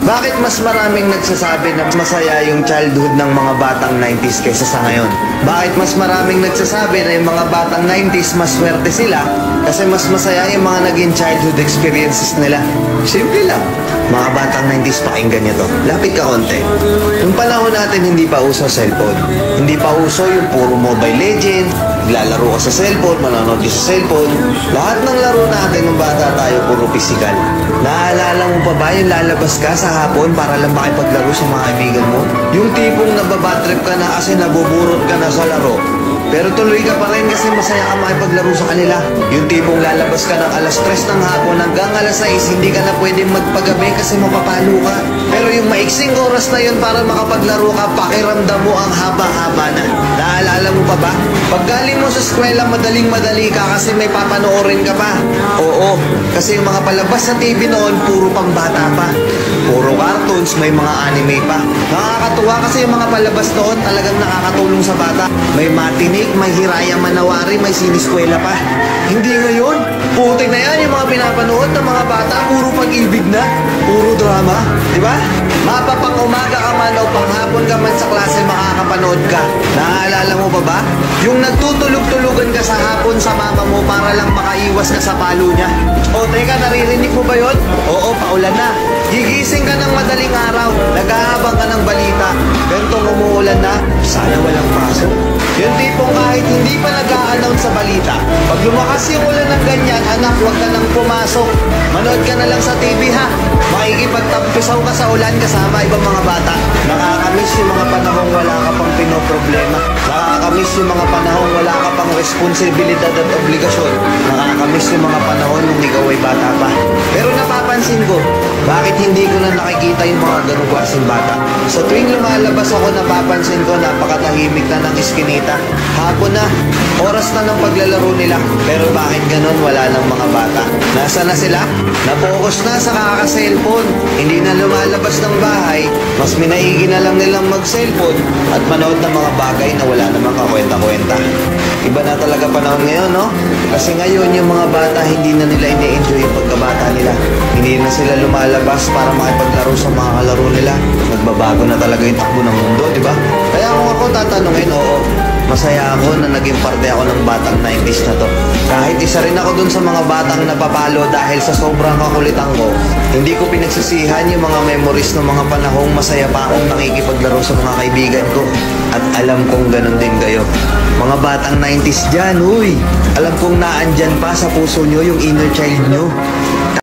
Bakit mas maraming nagsasabi na masaya yung childhood ng mga batang 90s kaysa sa ngayon? Bakit mas maraming nagsasabi na yung mga batang 90s mas swerte sila kasi mas masaya yung mga naging childhood experiences nila? Simple lang. Mga batang 90s, pakinggan nyo to. Lapit ka konti. Yung panahon natin hindi pa uso cellphone. Hindi pa uso yung puro Mobile Legend, naglalaro ka sa cellphone, manonood ka sa cellphone. Lahat ng laro natin nung bata tayo puro physical. Naalala mo pa ba yung lalabas ka sa hapon para lang makipaglaro sa mga kaibigan mo? Yung tipong nababatrip ka na kasi nabuburot ka na sa laro. Pero tuloy ka pa rin kasi masaya ka makipaglaro sa kanila. Yung tipong lalabas ka ng alas 3 ng hapon hanggang alas 6, hindi ka na pwedeng magpagabi kasi mapapalo ka. Pero yung maiksing oras na yun para makapaglaro ka, pakiramdam mo ang haba-haba na. Naalala mo pa ba? Pag galing mo sa eskwela, madaling-madali ka kasi may papanoorin ka pa. Oo, kasi yung mga palabas sa TV noon, puro pambata pa. Puro cartoons, may mga anime pa. Nakakatuwa kasi yung mga palabas noon talagang nakakatulong sa bata. May matinik, may Hiraya Manawari, may siniskwela pa. Hindi ngayon. Putik na yan yung mga pinapanood ng mga bata. Puro pag-ibig na. Puro drama. Di ba? Mapapang umaga ka man o panghapon ka man sa klase, makakapanood ka. Naaalala mo pa ba? Yung nagtutulog-tulugan ka sa hapon sa mama mo para lang makaiwas ka sa palo niya. O teka, naririnig mo ba yun? Oo, paulan na. Gigising ka ng madaling araw. Nag-aabang ka ng balita. Gantong umuulan na, sana walang pasok. Yung tipong kahit hindi pa nag-a-announce sa balita, pag lumakas yung ulan ng ganyan, anak, huwag ka nang pumasok. Manood ka na lang sa TV ha. Makikipagtampisaw ka sa ulan kasama ibang mga bata. Nakakamiss yung mga panahong wala ka pang pinoproblema. Nakakamiss yung mga panahong wala ka pang responsibilidad at obligasyon. Nakakamiss yung mga panahon nung ikaw ay bata pa. Pero napapansin ko, bakit hindi ko na nakikita yung mga ganung klaseng bata? Sa tuwing lumalabas ako, napapansin ko napakatahimik na ng iskinita. Hapon na, oras na ng paglalaro nila. Pero bakit ganun? Wala ng mga bata. Nasa na sila? Napokus na sa kaka-cellphone. Hindi na lumalabas ng bahay. Mas minaigi na lang nilang mag-cellphone at manood ng mga bagay na wala namang kakwenta-kwenta. Iba na talaga panahon ngayon, no? Kasi ngayon yung mga bata, hindi na nila ini-enjoy yung pagkabata nila. Hindi na sila lumalabas para makipaglaro sa mga kalaro nila. Nagbabago na talaga yung takbo ng mundo, di ba? Kaya kung ako tatanungin, oo, masaya ako na naging parte ako ng batang 90s na to. Kahit isa rin ako dun sa mga batang napapalo dahil sa sobrang kakulitan ko, hindi ko pinagsisihan yung mga memories ng mga panahong masaya pa akong nakikipaglaro sa mga kaibigan ko. At alam kong ganun din kayo. Mga batang 90s dyan, huy! Alam kong naandyan pa sa puso nyo yung inner child nyo.